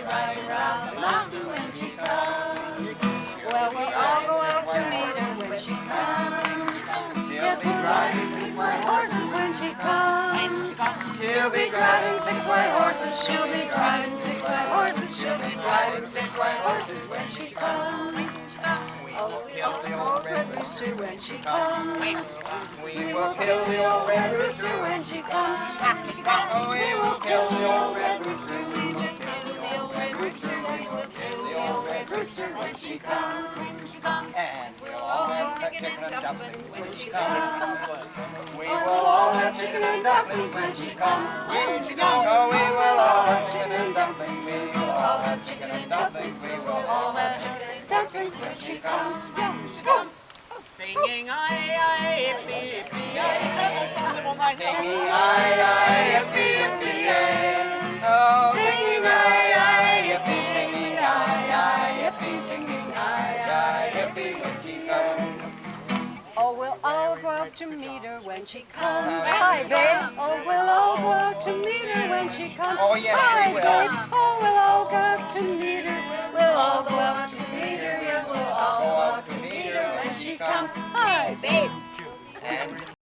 riding round the mountain when she comes. Well, we'll all go out to meet her when she comes. Yes, we'll ride 6 white horses when she comes. She'll be driving 6 white horses. She'll be driving 6 white horses. She'll be driving 6 white horses when she comes. Oh, we will kill the old red rooster when she comes. We will kill the old red rooster when she comes. Oh, we will kill the old red rooster. We will kill the old red rooster. We will kill the old red rooster when she comes. And we'll all have chicken and dumplings when she comes. We will all have chicken and dumplings when she comes. Oh, we will all have chicken and dumplings. We will all have chicken and dumplings. We will all have chicken and dumplings when she comes. Singing aye, yippee, yippee, aye. Singing aye, aye, yippee, yippee, aye. Oh, singing aye, aye, yippee, singing aye, aye, yippee, singing aye, aye, yippee when she comes. Oh, we'll all go out to meet her when she comes. Hi, babe. Oh, we'll all go out to meet her when she comes. Oh, yes, Hi, we will. babe. Oh, we'll all go out to meet her. We'll all go out to meet her. Yes, we'll all go out to meet her when she comes. Hi, babe. And